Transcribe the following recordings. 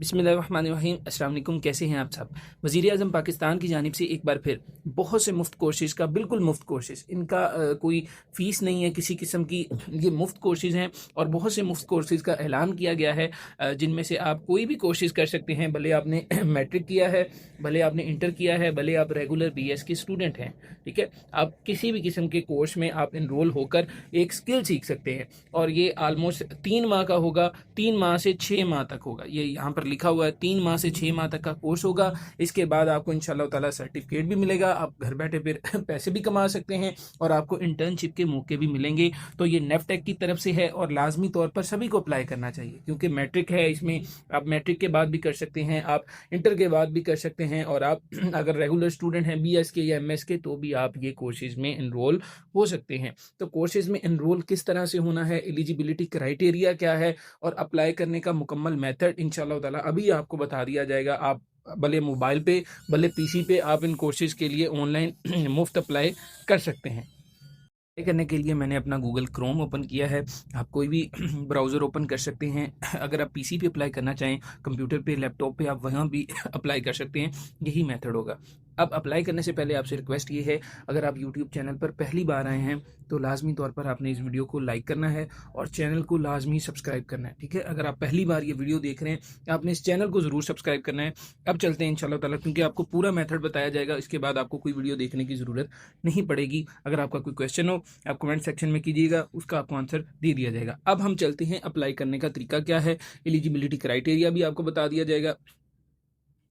बिस्मिल्लाहिर्रहमानिर्रहीम। अस्सलाम वालेकुम। कैसे हैं आप सब? वज़ीर-ए-आज़म पाकिस्तान की जानिब से एक बार फिर बहुत से मुफ़्त कोर्सेज़ का, बिल्कुल मुफ़्त कोर्सेज़, इनका कोई फ़ीस नहीं है किसी किस्म की। ये मुफ़्त कोर्सेज़ हैं और बहुत से मुफ़्त कोर्सेज़ का ऐलान किया गया है, जिनमें से आप कोई भी कोर्सेज़ कर सकते हैं। भले आपने मैट्रिक किया है, भले आपने इंटर किया है, भले आप रेगुलर बीएस के स्टूडेंट हैं, ठीक है? आप किसी भी किस्म के कोर्स में आप एनरोल होकर एक स्किल सीख सकते हैं और ये ऑलमोस्ट 3 माह का होगा, 3 माह से 6 माह तक होगा। ये यहाँ पर लिखा हुआ है 3 माह से 6 माह तक का कोर्स होगा। इसके बाद आपको इंशाल्लाह ताला सर्टिफिकेट भी मिलेगा। आप घर बैठे फिर पैसे भी कमा सकते हैं और आपको इंटर्नशिप के मौके भी मिलेंगे। तो ये नेफ्टेक की तरफ से है और लाजमी तौर पर सभी को अप्लाई करना चाहिए, क्योंकि मैट्रिक है इसमें। आप मैट्रिक के बाद भी कर सकते हैं, आप इंटर के बाद भी कर सकते हैं, और आप अगर रेगुलर स्टूडेंट हैं बीएस के या एमएस के, तो भी आप ये कोर्सेज में इनरोल हो सकते हैं। तो कोर्सेज में इनरोल किस तरह से होना है, एलिजिबिलिटी क्राइटेरिया क्या है और अप्लाई करने का मुकम्मल मेथड इंशाल्लाह ताला अभी आपको बता दिया जाएगा। आप भले मोबाइल पे, भले पीसी पे, आप इन कोर्सेज के लिए ऑनलाइन मुफ्त अप्लाई कर सकते हैं। अप्लाई करने के लिए मैंने अपना गूगल क्रोम ओपन किया है। आप कोई भी ब्राउज़र ओपन कर सकते हैं। अगर आप पीसी पे अप्लाई करना चाहें, कंप्यूटर पे, लैपटॉप पे, आप वहाँ भी अप्लाई कर सकते हैं। यही मेथड होगा। अब अप्लाई करने से पहले आपसे रिक्वेस्ट ये है, अगर आप यूट्यूब चैनल पर पहली बार आए हैं तो लाजमी तौर पर आपने इस वीडियो को लाइक करना है और चैनल को लाजमी सब्सक्राइब करना है, ठीक है? अगर आप पहली बार ये वीडियो देख रहे हैं, आपने इस चैनल को ज़रूर सब्सक्राइब करना है। अब चलते हैं इंशाल्लाह ताला, क्योंकि आपको पूरा मेथड बताया जाएगा। इसके बाद आपको कोई वीडियो देखने की ज़रूरत नहीं पड़ेगी। अगर आपका कोई क्वेश्चन हो, आप कमेंट सेक्शन में कीजिएगा, उसका आपको आंसर दे दिया जाएगा। अब हम चलते हैं अप्लाई करने का तरीका क्या है, एलिजिबिलिटी क्राइटेरिया भी आपको बता दिया जाएगा,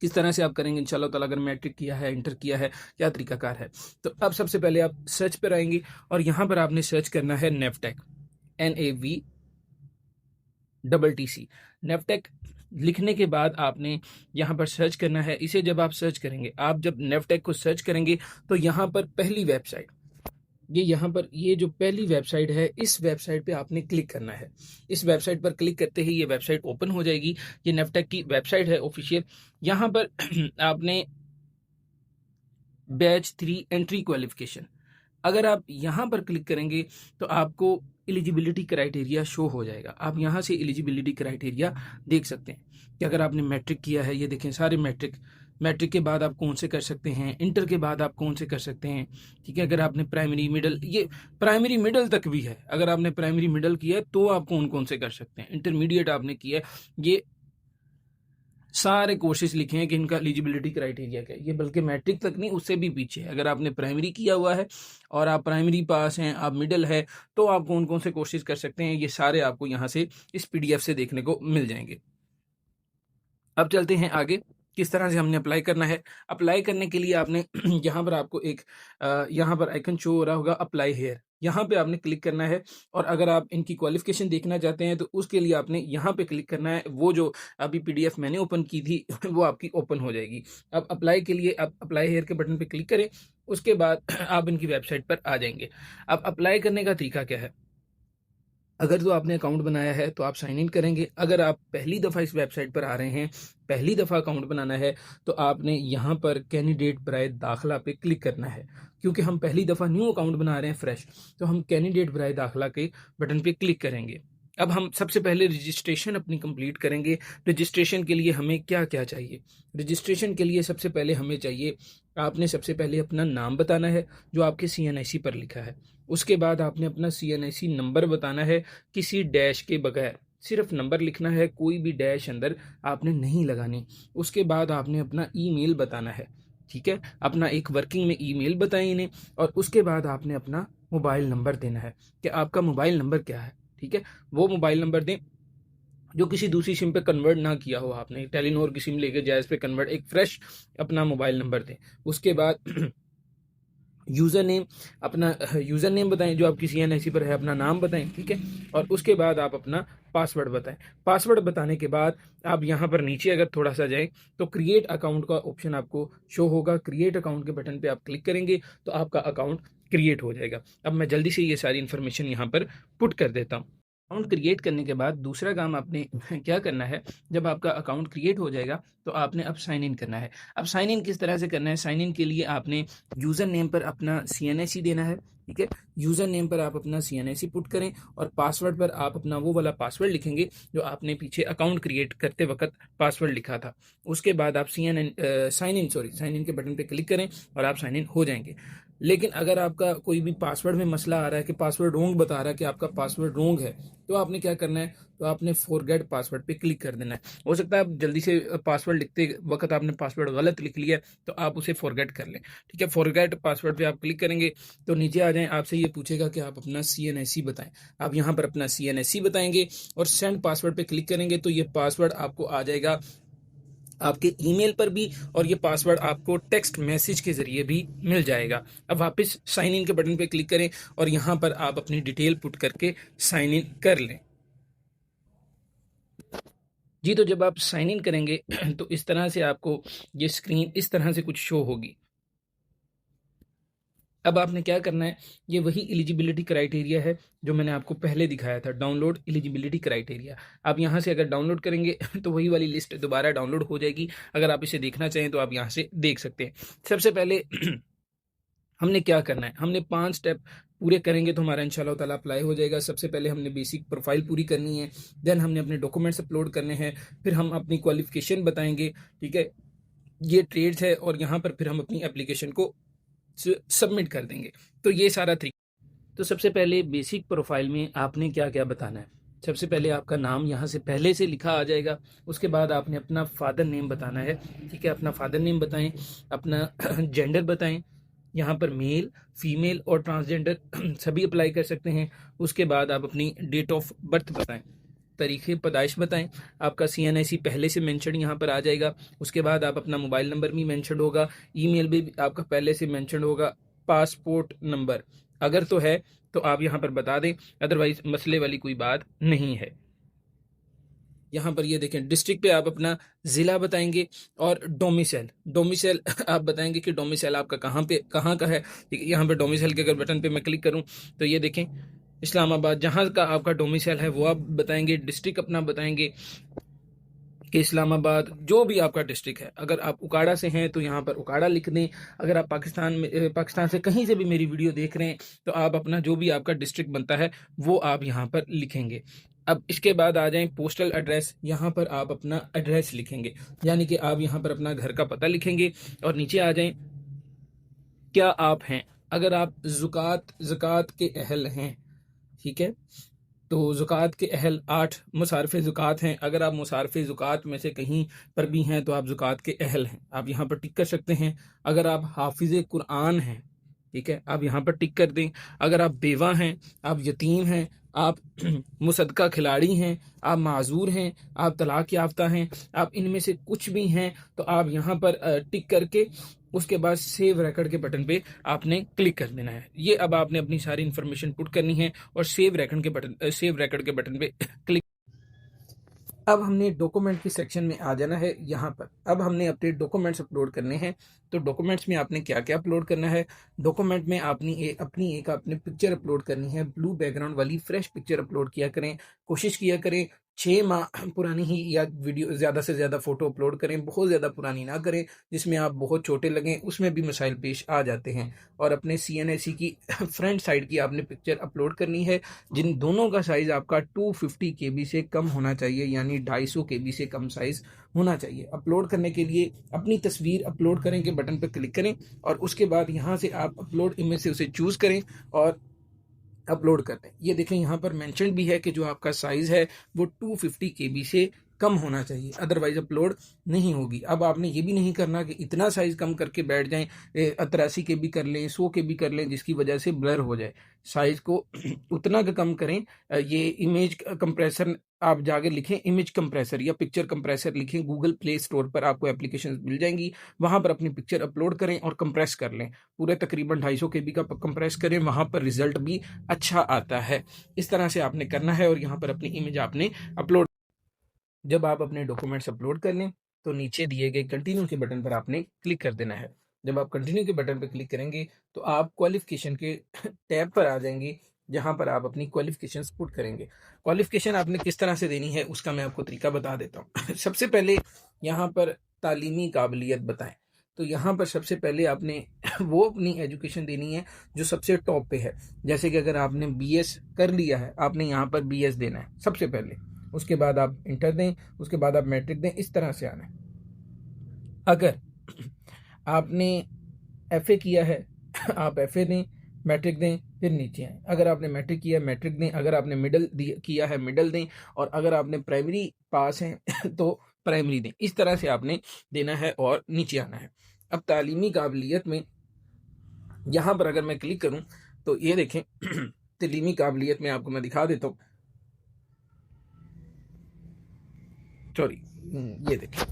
किस तरह से आप करेंगे इंशाल्लाह ताला। अगर मैट्रिक किया है, इंटर किया है, क्या तरीकाकार है। तो अब सबसे पहले आप सर्च पर आएंगे और यहाँ पर आपने सर्च करना है नेफ्टेक, NAVTTC। नेफ्टेक लिखने के बाद आपने यहाँ पर सर्च करना है। इसे जब आप सर्च करेंगे, आप जब नेफ्टेक को सर्च करेंगे तो यहाँ पर पहली वेबसाइट, ये यहाँ पर ये जो पहली वेबसाइट है, इस वेबसाइट पे आपने क्लिक करना है। इस वेबसाइट पर क्लिक करते ही ये वेबसाइट ओपन हो जाएगी। ये नेफ्टेक की वेबसाइट है ऑफिशियल। यहाँ पर आपने बैच 3 एंट्री क्वालिफिकेशन, अगर आप यहाँ पर क्लिक करेंगे तो आपको एलिजिबिलिटी क्राइटेरिया शो हो जाएगा। आप यहाँ से एलिजिबिलिटी क्राइटेरिया देख सकते हैं कि अगर आपने मैट्रिक किया है, ये देखें सारे मैट्रिक, मैट्रिक के बाद आप कौन से कर सकते हैं, इंटर के बाद आप कौन से कर सकते हैं, ठीक है? अगर आपने प्राइमरी मिडल, ये प्राइमरी मिडल तक भी है, अगर आपने प्राइमरी मिडल किया है तो आप कौन कौन से कर सकते हैं। इंटरमीडिएट आपने किया है, ये सारे कोर्सेज लिखे हैं कि इनका एलिजिबिलिटी क्राइटेरिया क्या है। ये बल्कि मैट्रिक तक नहीं, उससे भी पीछे है। अगर आपने प्राइमरी किया हुआ है और आप प्राइमरी पास हैं, आप मिडिल है, तो आप कौन कौन से कोर्सेज कर सकते हैं, ये सारे आपको यहाँ से इस पीडीएफ से देखने को मिल जाएंगे। अब चलते हैं आगे, किस तरह से हमने अप्लाई करना है। अप्लाई करने के लिए आपने यहाँ पर आपको एक यहाँ पर आइकन शो हो रहा होगा, अप्लाई हेयर, यहाँ पे आपने क्लिक करना है। और अगर आप इनकी क्वालिफिकेशन देखना चाहते हैं तो उसके लिए आपने यहाँ पे क्लिक करना है। वो जो अभी पीडीएफ मैंने ओपन की थी वो आपकी ओपन हो जाएगी। अब अप्लाई के लिए आप अप्लाई हेयर के बटन पे क्लिक करें, उसके बाद आप इनकी वेबसाइट पर आ जाएंगे। अब अप्लाई करने का तरीका क्या है, अगर तो आपने अकाउंट बनाया है तो आप साइन इन करेंगे। अगर आप पहली दफ़ा इस वेबसाइट पर आ रहे हैं, पहली दफ़ा अकाउंट बनाना है, तो आपने यहाँ पर कैंडिडेट बराए दाखिला पे क्लिक करना है। क्योंकि हम पहली दफ़ा न्यू अकाउंट बना रहे हैं फ्रेश, तो हम कैंडिडेट बराए दाखिला के बटन पे क्लिक करेंगे। अब हम सबसे पहले रजिस्ट्रेशन अपनी कंप्लीट करेंगे। रजिस्ट्रेशन के लिए हमें क्या क्या चाहिए, रजिस्ट्रेशन के लिए सबसे पहले हमें चाहिए, आपने सबसे पहले अपना नाम बताना है जो आपके सीएनआईसी पर लिखा है। उसके बाद आपने अपना सीएनआईसी नंबर बताना है, किसी डैश के बगैर, सिर्फ नंबर लिखना है, कोई भी डैश अंदर आपने नहीं लगानी। उसके बाद आपने अपना ईमेल बताना है, ठीक है? अपना एक वर्किंग में ईमेल बताएं इन्हें। और उसके बाद आपने अपना मोबाइल नंबर देना है कि आपका मोबाइल नंबर क्या है, ठीक है? वो मोबाइल नंबर दें जो किसी दूसरी सिम पे कन्वर्ट ना किया हो, आपने टेलीनॉर की सिम लेके जायज़ पे कन्वर्ट, एक फ्रेश अपना मोबाइल नंबर दें। उसके बाद यूज़र नेम, अपना यूज़र नेम बताएं जो आपकी सीएनआईसी पर है, अपना नाम बताएं, ठीक है? और उसके बाद आप अपना पासवर्ड बताएं। पासवर्ड बताने के बाद आप यहाँ पर नीचे अगर थोड़ा सा जाएं तो क्रिएट अकाउंट का ऑप्शन आपको शो होगा। क्रिएट अकाउंट के बटन पे आप क्लिक करेंगे तो आपका अकाउंट क्रिएट हो जाएगा। अब मैं जल्दी से ये सारी इन्फॉर्मेशन यहाँ पर पुट कर देता हूँ। अकाउंट क्रिएट करने के बाद दूसरा काम आपने क्या करना है, जब आपका अकाउंट क्रिएट हो जाएगा तो आपने अब साइन इन करना है। अब साइन इन किस तरह से करना है? साइन इन के लिए आपने यूज़र नेम पर अपना CNIC देना है, ठीक है। यूज़र नेम पर आप अपना CNIC पुट करें और पासवर्ड पर आप अपना वो वाला पासवर्ड लिखेंगे जो आपने पीछे अकाउंट क्रिएट करते वक्त पासवर्ड लिखा था। उसके बाद आप साइन इन के बटन पर क्लिक करें और आप साइन इन हो जाएंगे। लेकिन अगर आपका कोई भी पासवर्ड में मसला आ रहा है कि पासवर्ड रोंग बता रहा है कि आपका पासवर्ड रोंग है, तो आपने क्या करना है, तो आपने फॉरगेट पासवर्ड पे क्लिक कर देना है। हो सकता है आप जल्दी से पासवर्ड लिखते वक्त आपने पासवर्ड गलत लिख लिया, तो आप उसे फॉरगेट कर लें, ठीक है। फॉरगेट पासवर्ड पे आप क्लिक करेंगे तो नीचे आ जाएं, आपसे ये पूछेगा कि आप अपना CNIC बताएं। आप यहाँ पर अपना CNIC बताएंगे और सेंड पासवर्ड पे क्लिक करेंगे तो ये पासवर्ड आपको आ जाएगा आपके ईमेल पर भी, और ये पासवर्ड आपको टेक्स्ट मैसेज के जरिए भी मिल जाएगा। अब वापस साइन इन के बटन पे क्लिक करें और यहाँ पर आप अपनी डिटेल पुट करके साइन इन कर लें। जी, तो जब आप साइन इन करेंगे तो इस तरह से आपको ये स्क्रीन इस तरह से कुछ शो होगी। अब आपने क्या करना है, ये वही एलिजिबिलिटी क्राइटेरिया है जो मैंने आपको पहले दिखाया था, डाउनलोड एलिजिबिलिटी क्राइटेरिया। आप यहाँ से अगर डाउनलोड करेंगे तो वही वाली लिस्ट दोबारा डाउनलोड हो जाएगी। अगर आप इसे देखना चाहें तो आप यहाँ से देख सकते हैं। सबसे पहले हमने क्या करना है, हमने 5 स्टेप पूरे करेंगे तो हमारा इंशाल्लाह ताला अप्लाई हो जाएगा। सबसे पहले हमने बेसिक प्रोफाइल पूरी करनी है, देन हमने अपने डॉक्यूमेंट्स अपलोड करने हैं, फिर हम अपनी क्वालिफिकेशन बताएंगे, ठीक है, ये ट्रेड्स है, और यहाँ पर फिर हम अपनी एप्लीकेशन को सबमिट कर देंगे। तो ये सारा तरीका। तो सबसे पहले बेसिक प्रोफाइल में आपने क्या क्या बताना है। सबसे पहले आपका नाम यहाँ से पहले से लिखा आ जाएगा। उसके बाद आपने अपना फादर नेम बताना है, ठीक है, अपना फादर नेम बताएं, अपना जेंडर बताएं, यहाँ पर मेल, फीमेल और ट्रांसजेंडर सभी अप्लाई कर सकते हैं। उसके बाद आप अपनी डेट ऑफ बर्थ बताएं, तारीख़ पैदाइश बताएं, आपका CNIC पहले से मेंशन यहाँ पर आ जाएगा। उसके बाद आप अपना मोबाइल नंबर भी मेंशन होगा, ईमेल भी आपका पहले से मेंशन होगा, पासपोर्ट नंबर अगर तो है तो आप यहाँ पर बता दें, अदरवाइज मसले वाली कोई बात नहीं है। यहाँ पर ये देखें, डिस्ट्रिक्ट पे आप अपना ज़िला बताएंगे और डोमिसाइल डोमिसाइल आप बताएंगे कि डोमिसाइल आपका कहाँ का है। यहाँ पे डोमिसाइल के अगर बटन पे मैं क्लिक करूँ तो ये देखें इस्लामाबाद, जहाँ का आपका डोमिसाइल है वो आप बताएंगे। डिस्ट्रिक्ट अपना बताएंगे कि इस्लामाबाद, जो भी आपका डिस्ट्रिक्ट है। अगर आप उकाड़ा से हैं तो यहाँ पर उकाड़ा लिख दें। अगर आप पाकिस्तान से कहीं से भी मेरी वीडियो देख रहे हैं तो आप अपना जो भी आपका डिस्ट्रिक्ट बनता है वो आप यहाँ पर लिखेंगे। अब इसके बाद आ जाएं पोस्टल एड्रेस, यहाँ पर आप अपना एड्रेस लिखेंगे, यानी कि आप यहाँ पर अपना घर का पता लिखेंगे। और नीचे आ जाएं क्या आप हैं, अगर आप ज़कात के अहल हैं, ठीक है, तो ज़कात के अहल 8 मुसारफ़ ज़कात हैं। अगर आप मुसारफ़ ज़कात में से कहीं पर भी हैं तो आप ज़कात के अहल हैं, आप यहाँ पर टिक कर सकते हैं। अगर आप हाफिज़ कुरान हैं, ठीक है, आप यहाँ पर टिक कर दें। अगर आप बेवा हैं, आप यतीम हैं, आप मुसद्दका खिलाड़ी हैं, आप माजूर हैं, आप तलाक याफ्ता हैं, आप इनमें से कुछ भी हैं तो आप यहाँ पर टिक करके उसके बाद सेव रिकॉर्ड के बटन पे आपने क्लिक कर देना है। ये अब आपने अपनी सारी इन्फॉर्मेशन पुट करनी है और सेव रिकॉर्ड के बटन पे क्लिक। अब हमने डॉक्यूमेंट की सेक्शन में आ जाना है। यहाँ पर अब हमने अपने डॉक्यूमेंट्स अपलोड करने हैं। तो डॉक्यूमेंट्स में आपने क्या क्या अपलोड करना है, डॉक्यूमेंट में अपनी एक आपने पिक्चर अपलोड करनी है, ब्लू बैकग्राउंड वाली फ्रेश पिक्चर अपलोड किया करें। कोशिश किया करें 6 माह पुरानी ही या वीडियो ज़्यादा से ज़्यादा फ़ोटो अपलोड करें, बहुत ज़्यादा पुरानी ना करें जिसमें आप बहुत छोटे लगें, उसमें भी मसाइल पेश आ जाते हैं। और अपने CNIC की फ्रंट साइड की आपने पिक्चर अपलोड करनी है, जिन दोनों का साइज़ आपका 250 KB से कम होना चाहिए, यानी 250 KB से कम साइज़ होना चाहिए। अपलोड करने के लिए अपनी तस्वीर अपलोड करें के बटन पर क्लिक करें और उसके बाद यहाँ से आप अपलोड इमेज से उसे चूज़ करें और अपलोड कर दें। ये देखें यहाँ पर मेंशन भी है कि जो आपका साइज़ है वो 250 KB से कम होना चाहिए, अदरवाइज अपलोड नहीं होगी। अब आपने ये भी नहीं करना कि इतना साइज़ कम करके बैठ जाएं, 83 KB कर लें, 100 KB कर लें, जिसकी वजह से ब्लर हो जाए। साइज़ को उतना का कम करें। ये इमेज कंप्रेसर आप जाके लिखें, इमेज कंप्रेसर या पिक्चर कंप्रेसर लिखें, गूगल प्ले स्टोर पर आपको एप्लीकेशन मिल जाएंगी, वहाँ पर अपनी पिक्चर अपलोड करें और कंप्रेस कर लें। पूरे तकरीबन 250 KB का कंप्रेस करें, वहाँ पर रिजल्ट भी अच्छा आता है। इस तरह से आपने करना है और यहाँ पर अपनी इमेज आपने अपलोड। जब आप अपने डॉक्यूमेंट्स अपलोड कर लें तो नीचे दिए गए कंटिन्यू के बटन पर आपने क्लिक कर देना है। जब आप कंटिन्यू के बटन पर क्लिक करेंगे तो आप क्वालिफिकेशन के टैब पर आ जाएंगे। जहाँ पर आप अपनी क्वालिफिकेशंस पुट करेंगे। क्वालिफिकेशन आपने किस तरह से देनी है उसका मैं आपको तरीका बता देता हूँ। सबसे पहले यहाँ पर तालीमी काबिलियत बताएं, तो यहाँ पर सबसे पहले आपने वो अपनी एजुकेशन देनी है जो सबसे टॉप पे है। जैसे कि अगर आपने बीएस कर लिया है, आपने यहाँ पर बीएस देना है सबसे पहले, उसके बाद आप इंटर दें, उसके बाद आप मैट्रिक दें, इस तरह से आना है। अगर आपने एफए किया है आप एफए दें, मैट्रिक दें, फिर नीचे आए। अगर आपने मैट्रिक किया है मैट्रिक दें, अगर आपने मिडिल किया है मिडिल दें, और अगर आपने प्राइमरी पास है तो प्राइमरी दें। इस तरह से आपने देना है और नीचे आना है। अब तालीमी काबिलियत में यहाँ पर अगर मैं क्लिक करूँ तो ये देखें तालीमी काबिलियत में आपको मैं दिखा देता हूँ, सॉरी ये देखें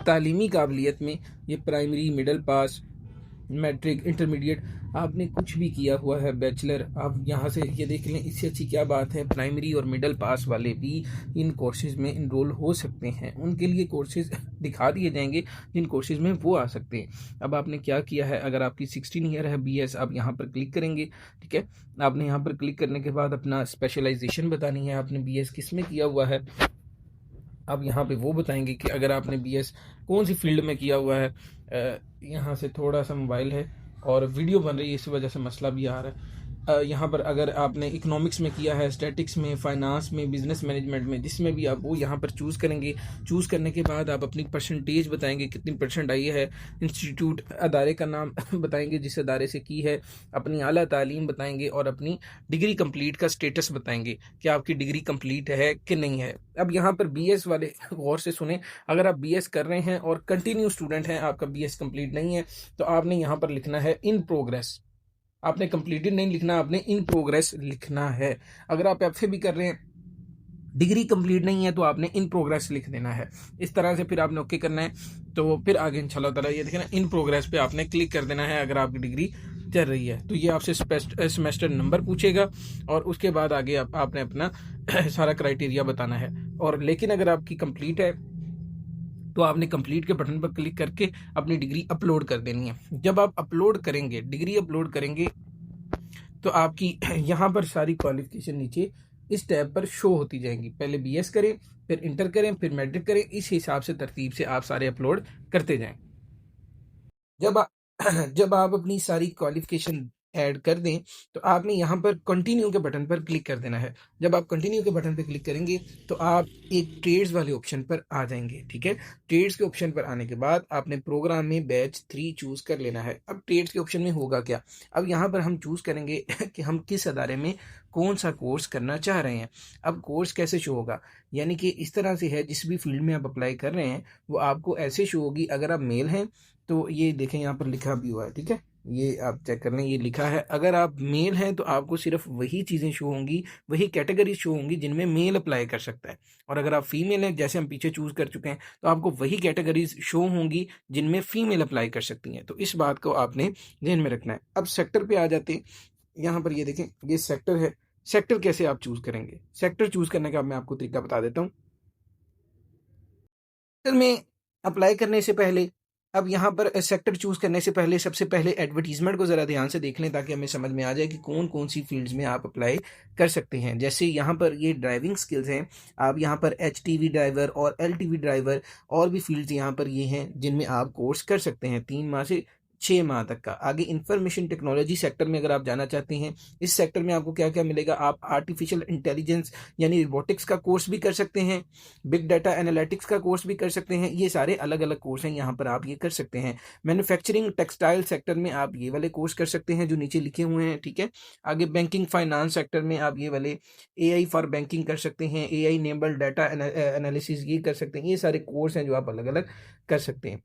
तालीमी काबिलियत में ये primary, middle pass, matric, intermediate, आपने कुछ भी किया हुआ है, बैचलर, आप यहाँ से ये देख लें। इससे अच्छी क्या बात है, प्राइमरी और मिडिल पास वाले भी इन कोर्सेज़ में इनरोल हो सकते हैं। उनके लिए कोर्सेज़ दिखा दिए जाएंगे जिन कोर्सेज़ में वो आ सकते हैं। अब आपने क्या किया है, अगर आपकी 16 ईयर है बीएस, आप यहाँ पर क्लिक करेंगे, ठीक है। आपने यहाँ पर क्लिक करने के बाद अपना स्पेशलाइजेशन बतानी है, आपने बीएस किस में किया हुआ है। अब यहाँ पे वो बताएंगे कि अगर आपने बीएस कौन सी फील्ड में किया हुआ है। यहाँ से थोड़ा सा मोबाइल है और वीडियो बन रही है, इस वजह से मसला भी आ रहा है। यहाँ पर अगर आपने इकोनॉमिक्स में किया है, स्टैटिक्स में, फाइनेंस में, बिजनेस मैनेजमेंट में, जिसमें भी आप वो यहाँ पर चूज़ करेंगे। चूज़ करने के बाद आप अपनी परसेंटेज बताएंगे, कितनी परसेंट आई है, इंस्टीट्यूट अदारे का नाम बताएंगे जिस अदारे से की है, अपनी आला तालीम बताएंगे और अपनी डिग्री कंप्लीट का स्टेटस बताएंगे कि आपकी डिग्री कंप्लीट है कि नहीं है। अब यहाँ पर बीएस वाले गौर से सुने, अगर आप बीएस कर रहे हैं और कंटिन्यू स्टूडेंट हैं, आपका बीएस कंप्लीट नहीं है, तो आपने यहाँ पर लिखना है इन प्रोग्रेस। आपने कंप्लीटेड नहीं लिखना, आपने इन प्रोग्रेस लिखना है। अगर आप एफए भी कर रहे हैं, डिग्री कंप्लीट नहीं है, तो आपने इन प्रोग्रेस लिख देना है। इस तरह से फिर आपने ओके करना है, तो फिर आगे इंशाल्लाह ताला ये देखें ना, इन प्रोग्रेस पे आपने क्लिक कर देना है। अगर आपकी डिग्री चल रही है तो ये आपसे सेमेस्टर नंबर पूछेगा और उसके बाद आगे आपने अपना सारा क्राइटेरिया बताना है। और लेकिन अगर आपकी कंप्लीट है तो आपने कंप्लीट के बटन पर क्लिक करके अपनी डिग्री अपलोड कर देनी है। जब आप अपलोड करेंगे, डिग्री अपलोड करेंगे, तो आपकी यहाँ पर सारी क्वालिफिकेशन नीचे इस टैब पर शो होती जाएंगी। पहले बीएस करें, फिर इंटर करें, फिर मैट्रिक करें, इस हिसाब से तरतीब से आप सारे अपलोड करते जाएं। जब आप जब आप अपनी सारी क्वालिफिकेशन ऐड कर दें तो आपने यहाँ पर कंटिन्यू के बटन पर क्लिक कर देना है। जब आप कंटिन्यू के बटन पर क्लिक करेंगे तो आप एक ट्रेड्स वाले ऑप्शन पर आ जाएंगे, ठीक है। ट्रेड्स के ऑप्शन पर आने के बाद आपने प्रोग्राम में बैच 3 चूज कर लेना है। अब ट्रेड्स के ऑप्शन में होगा क्या, अब यहाँ पर हम चूज करेंगे कि हम किस अदारे में कौन सा कोर्स करना चाह रहे हैं। अब कोर्स कैसे शो होगा, यानी कि इस तरह से है, जिस भी फील्ड में आप अप्लाई कर रहे हैं वो आपको ऐसे शो होगी। अगर आप मेल हैं तो ये देखें यहाँ पर लिखा भी हुआ है, ठीक है, ये आप चेक कर लें, ये लिखा है। अगर आप मेल हैं तो आपको सिर्फ वही चीज़ें शो होंगी, वही कैटेगरी शो होंगी जिनमें मेल अप्लाई कर सकता है। और अगर आप फीमेल हैं, जैसे हम पीछे चूज कर चुके हैं, तो आपको वही कैटेगरीज शो होंगी जिनमें फीमेल अप्लाई कर सकती हैं। तो इस बात को आपने ध्यान में रखना है। अब सेक्टर पे आ जाते हैं। यहाँ पर ये देखें, ये सेक्टर है। सेक्टर कैसे आप चूज करेंगे, सेक्टर चूज करने का मैं आपको तरीका बता देता हूँ। सेक्टर में अप्लाई करने से पहले, अब यहाँ पर सेक्टर चूज करने से पहले सबसे पहले एडवर्टीजमेंट को ज़रा ध्यान से देख लें ताकि हमें समझ में आ जाए कि कौन कौन सी फील्ड्स में आप अप्लाई कर सकते हैं। जैसे यहाँ पर ये ड्राइविंग स्किल्स हैं, आप यहाँ पर HTV ड्राइवर और LTV ड्राइवर और भी फील्ड्स यहाँ पर ये हैं जिनमें आप कोर्स कर सकते हैं 3 माह से 6 माह तक का। आगे इंफॉर्मेशन टेक्नोलॉजी सेक्टर में अगर आप जाना चाहते हैं, इस सेक्टर में आपको क्या क्या मिलेगा, आप आर्टिफिशियल इंटेलिजेंस यानी रोबोटिक्स का कोर्स भी कर सकते हैं, बिग डाटा एनालिटिक्स का कोर्स भी कर सकते हैं। ये सारे अलग अलग कोर्स हैं, यहाँ पर आप ये कर सकते हैं। मैन्युफैक्चरिंग टेक्सटाइल सेक्टर में आप ये वाले कोर्स कर सकते हैं जो नीचे लिखे हुए हैं, ठीक है। आगे बैंकिंग फाइनेंस सेक्टर में आप ये वाले AI फॉर बैंकिंग कर सकते हैं, AI इनेबल्ड डाटा एनालिसिस ये कर सकते हैं। ये सारे कोर्स हैं जो आप अलग अलग कर सकते हैं।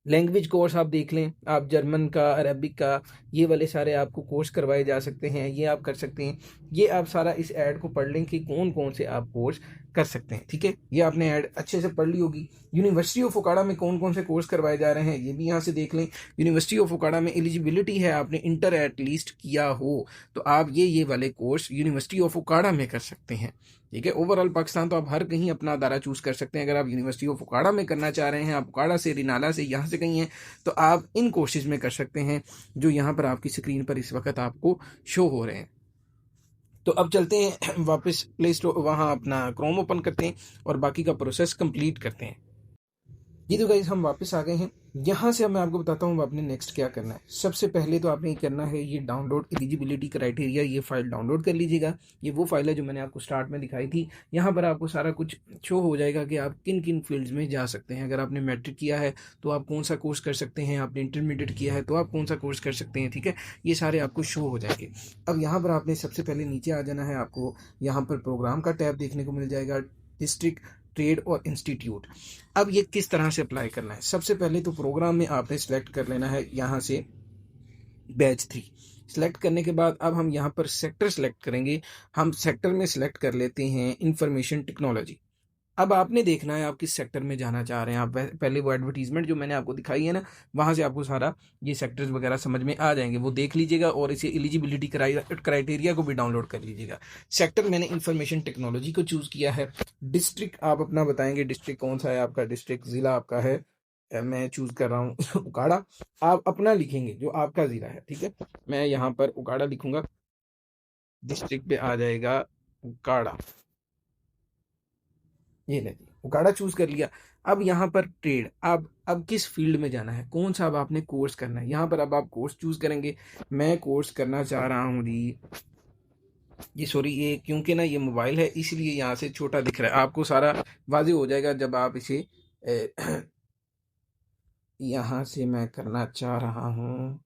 लैंग्वेज कोर्स आप देख लें, आप जर्मन का, अरबिक का, ये वाले सारे आपको कोर्स करवाए जा सकते हैं, ये आप कर सकते हैं। ये आप सारा इस ऐड को पढ़ लें कि कौन कौन से आप कोर्स कर सकते हैं। ठीक है, ये आपने ऐड अच्छे से पढ़ ली होगी। यूनिवर्सिटी ऑफ ओकाड़ा में कौन कौन से कोर्स करवाए जा रहे हैं ये भी यहाँ से देख लें। यूनिवर्सिटी ऑफ ओकाड़ा में एलिजिबिलिटी है, आपने इंटर एटलीस्ट किया हो तो आप ये वाले कोर्स यूनिवर्सिटी ऑफ ओकाड़ा में कर सकते हैं। ठीक है, ओवरऑल पाकिस्तान तो आप हर कहीं अपना अदारा चूज कर सकते हैं। अगर आप यूनिवर्सिटी ऑफ ओकाड़ा में करना चाह रहे हैं, आप ओकाड़ा से, रिनाला से, यहाँ से कहीं हैं, तो आप इन कोर्सेज में कर सकते हैं जो यहाँ पर आपकी स्क्रीन पर इस वक्त आपको शो हो रहे हैं। तो अब चलते हैं वापस प्ले स्टोर, वहाँ अपना क्रोम ओपन करते हैं और बाकी का प्रोसेस कंप्लीट करते हैं। जी तो गाइस, हम वापस आ गए हैं। यहाँ से अब मैं आपको बताता हूँ आपने नेक्स्ट क्या करना है। सबसे पहले तो आपने करना है ये डाउनलोड एलिजिबिलिटी क्राइटेरिया, ये फाइल डाउनलोड कर लीजिएगा। ये वो फाइल है जो मैंने आपको स्टार्ट में दिखाई थी। यहाँ पर आपको सारा कुछ शो हो जाएगा कि आप किन किन फील्ड्स में जा सकते हैं। अगर आपने मैट्रिक किया है तो आप कौन सा कोर्स कर सकते हैं, आपने इंटरमीडिएट किया है तो आप कौन सा कोर्स कर सकते हैं। ठीक है, ये सारे आपको शो हो जाएंगे। अब यहाँ पर आपने सबसे पहले नीचे आ जाना है। आपको यहाँ पर प्रोग्राम का टैब देखने को मिल जाएगा, डिस्ट्रिक्ट, ट्रेड और इंस्टीट्यूट। अब ये किस तरह से अप्लाई करना है, सबसे पहले तो प्रोग्राम में आपने सेलेक्ट कर लेना है यहाँ से बैच 3। सेलेक्ट करने के बाद अब हम यहाँ पर सेक्टर सेलेक्ट करेंगे। हम सेक्टर में सेलेक्ट कर लेते हैं इंफॉर्मेशन टेक्नोलॉजी। अब आपने देखना है आप किस सेक्टर में जाना चाह रहे हैं। आप पहले वो एडवर्टीजमेंट जो मैंने आपको दिखाई है ना, वहाँ से आपको सारा ये सेक्टर्स वगैरह समझ में आ जाएंगे, वो देख लीजिएगा और इसे एलिजिबिलिटी क्राइटेरिया को भी डाउनलोड कर लीजिएगा। सेक्टर मैंने इंफॉर्मेशन टेक्नोलॉजी को चूज़ किया है। डिस्ट्रिक्ट आप अपना बताएंगे, डिस्ट्रिक्ट कौन सा है आपका, डिस्ट्रिक्ट ज़िला आपका है, मैं चूज़ कर रहा हूँ उकाड़ा। आप अपना लिखेंगे जो आपका ज़िला है। ठीक है, मैं यहाँ पर उकाड़ा लिखूंगा, डिस्ट्रिक्ट पे आ जाएगा उकाड़ा। ये ले उकाड़ा चूज कर लिया। अब यहाँ पर ट्रेड, अब किस फील्ड में जाना है, कौन सा अब आपने कोर्स करना है। यहाँ पर अब आप कोर्स चूज करेंगे। मैं कोर्स करना चाह रहा हूँ जी, ये सॉरी, ये क्योंकि ना ये मोबाइल है इसलिए यहाँ से छोटा दिख रहा है। आपको सारा वाज़ेह हो जाएगा जब आप इसे यहाँ से मैं करना चाह रहा हूँ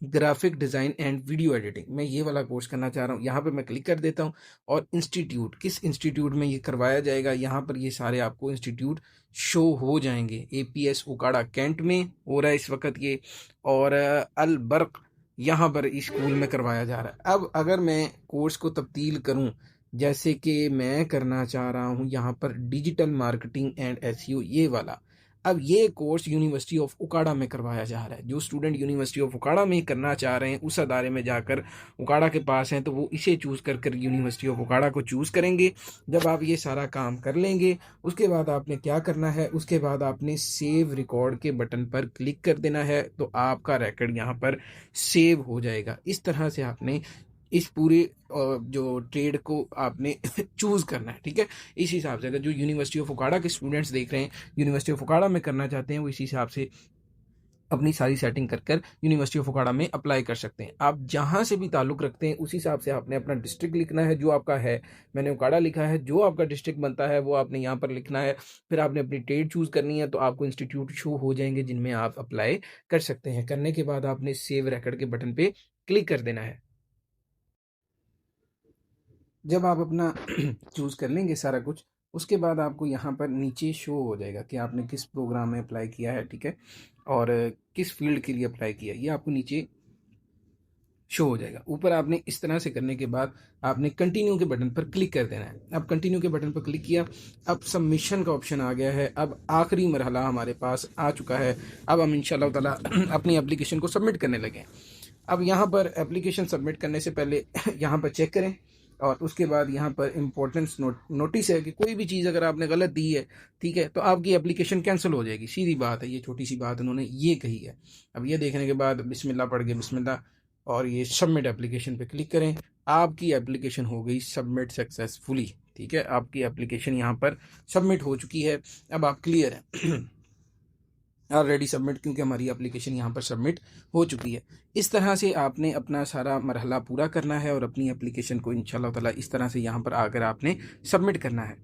graphic design and video editing, मैं ये वाला कोर्स करना चाह रहा हूँ। यहाँ पे मैं क्लिक कर देता हूँ और इंस्टीट्यूट, किस इंस्टीट्यूट में ये करवाया जाएगा, यहाँ पर ये सारे आपको इंस्टीट्यूट शो हो जाएंगे। APS उकाड़ा कैंट में हो रहा है इस वक्त ये, और अल बर्क यहाँ पर इस स्कूल में करवाया जा रहा है। अब अगर मैं कोर्स को तब्दील करूँ, जैसे कि मैं करना चाह रहा हूँ यहाँ पर डिजिटल मार्केटिंग एंड SEO ये वाला, अब ये कोर्स यूनिवर्सिटी ऑफ उकाड़ा में करवाया जा रहा है। जो स्टूडेंट यूनिवर्सिटी ऑफ उकाड़ा में करना चाह रहे हैं, उस अदारे में जाकर उकाड़ा के पास हैं, तो वो इसे चूज़ कर यूनिवर्सिटी ऑफ उकाड़ा को चूज़ करेंगे। जब आप ये सारा काम कर लेंगे, उसके बाद आपने क्या करना है, उसके बाद आपने सेव रिकॉर्ड के बटन पर क्लिक कर देना है, तो आपका रिकॉर्ड यहाँ पर सेव हो जाएगा। इस तरह से आपने इस पूरे जो ट्रेड को आपने चूज़ करना है। ठीक है, इस हिसाब से अगर जो यूनिवर्सिटी ऑफ उकाड़ा के स्टूडेंट्स देख रहे हैं, यूनिवर्सिटी ऑफ उकाड़ा में करना चाहते हैं, वो इसी हिसाब से अपनी सारी सेटिंग कर यूनिवर्सिटी ऑफ उकाड़ा में अप्लाई कर सकते हैं। आप जहां से भी ताल्लुक रखते हैं उस हिसाब से आपने अपना डिस्ट्रिक्ट लिखना है जो आपका है। मैंने उकाड़ा लिखा है, जो आपका डिस्ट्रिक्ट बनता है वो आपने यहाँ पर लिखना है। फिर आपने अपनी ट्रेड चूज़ करनी है, तो आपको इंस्टीट्यूट शो हो जाएंगे जिनमें आप अप्लाई कर सकते हैं। करने के बाद आपने सेव रिकॉर्ड के बटन पे क्लिक कर देना है। जब आप अपना चूज़ कर लेंगे सारा कुछ, उसके बाद आपको यहाँ पर नीचे शो हो जाएगा कि आपने किस प्रोग्राम में अप्लाई किया है। ठीक है, और किस फील्ड के लिए अप्लाई किया, ये आपको नीचे शो हो जाएगा। ऊपर आपने इस तरह से करने के बाद आपने कंटिन्यू के बटन पर क्लिक कर देना है। अब कंटिन्यू के बटन पर क्लिक किया, अब सबमिशन का ऑप्शन आ गया है। अब आखिरी मरहला हमारे पास आ चुका है। अब हम इंशाल्लाह ताला अपनी एप्लीकेशन को सबमिट करने लगे। अब यहाँ पर एप्लीकेशन सबमिट करने से पहले यहाँ पर चेक करें, और उसके बाद यहाँ पर इम्पोर्टेंस नोटिस है कि कोई भी चीज़ अगर आपने गलत दी है, ठीक है, तो आपकी एप्लीकेशन कैंसिल हो जाएगी। सीधी बात है, ये छोटी सी बात उन्होंने ये कही है। अब ये देखने के बाद बिस्मिल्लाह पढ़ के बिस्मिल्लाह, और ये सबमिट एप्लीकेशन पे क्लिक करें। आपकी एप्लीकेशन हो गई सबमिट सक्सेसफुली। ठीक है, आपकी एप्लीकेशन यहाँ पर सबमिट हो चुकी है। अब आप क्लियर हैं ऑलरेडी सबमिट, क्योंकि हमारी एप्लीकेशन यहाँ पर सबमिट हो चुकी है। इस तरह से आपने अपना सारा मरहला पूरा करना है और अपनी एप्लीकेशन को इंशाल्लाह ताला इस तरह से यहाँ पर आकर आपने सबमिट करना है।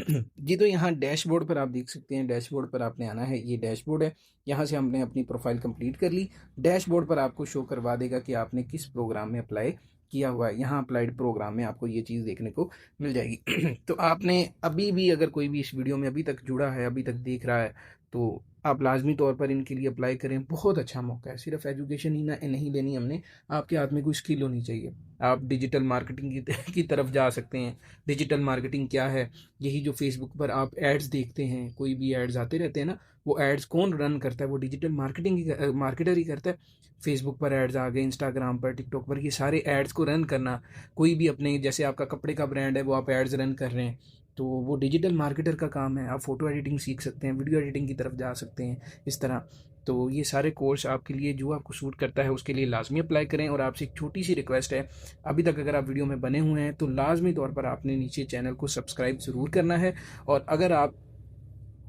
जी तो यहाँ डैशबोर्ड पर आप देख सकते हैं, डैशबोर्ड पर आपने आना है। ये डैशबोर्ड है, यहाँ से हमने अपनी प्रोफाइल कंप्लीट कर ली। डैशबोर्ड पर आपको शो करवा देगा कि आपने किस प्रोग्राम में अप्लाई किया हुआ है। यहाँ अप्लाइड प्रोग्राम में आपको ये चीज़ देखने को मिल जाएगी। तो आपने अभी भी अगर कोई भी इस वीडियो में अभी तक जुड़ा है, अभी तक देख रहा है, तो आप लाजमी तौर पर इनके लिए अप्लाई करें। बहुत अच्छा मौका है, सिर्फ एजुकेशन ही ना नहीं लेनी हमने, आपके हाथ में कोई स्किल होनी चाहिए। आप डिजिटल मार्केटिंग की तरफ जा सकते हैं। डिजिटल मार्केटिंग क्या है? यही जो फेसबुक पर आप एड्स देखते हैं, कोई भी एड्स आते रहते हैं ना, वो एड्स कौन रन करता है? वो डिजिटल मार्केटर ही करता है। फेसबुक पर एड्स आ गए, इंस्टाग्राम पर, टिकटॉक पर, ये सारे एड्स को रन करना, कोई भी अपने, जैसे आपका कपड़े का ब्रांड है, वो आप एड्स रन कर रहे हैं, तो वो डिजिटल मार्केटर का काम है। आप फ़ोटो एडिटिंग सीख सकते हैं, वीडियो एडिटिंग की तरफ जा सकते हैं इस तरह। तो ये सारे कोर्स आपके लिए, जो आपको सूट करता है उसके लिए लाजमी अप्लाई करें। और आपसे एक छोटी सी रिक्वेस्ट है, अभी तक अगर आप वीडियो में बने हुए हैं तो लाजमी तौर पर आपने नीचे चैनल को सब्सक्राइब ज़रूर करना है। और अगर आप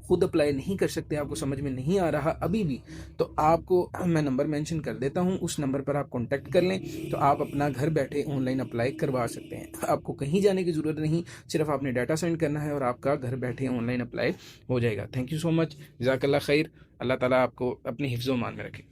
खुद अप्लाई नहीं कर सकते, आपको समझ में नहीं आ रहा अभी भी, तो आपको मैं नंबर मेंशन कर देता हूं, उस नंबर पर आप कांटेक्ट कर लें, तो आप अपना घर बैठे ऑनलाइन अप्लाई करवा सकते हैं। आपको कहीं जाने की ज़रूरत नहीं, सिर्फ आपने डाटा सेंड करना है और आपका घर बैठे ऑनलाइन अप्लाई हो जाएगा। थैंक यू सो मच, जज़ाकल्लाह खैर। अल्लाह ताला आपको अपने हिफ्ज़-ओ-मान में रखे।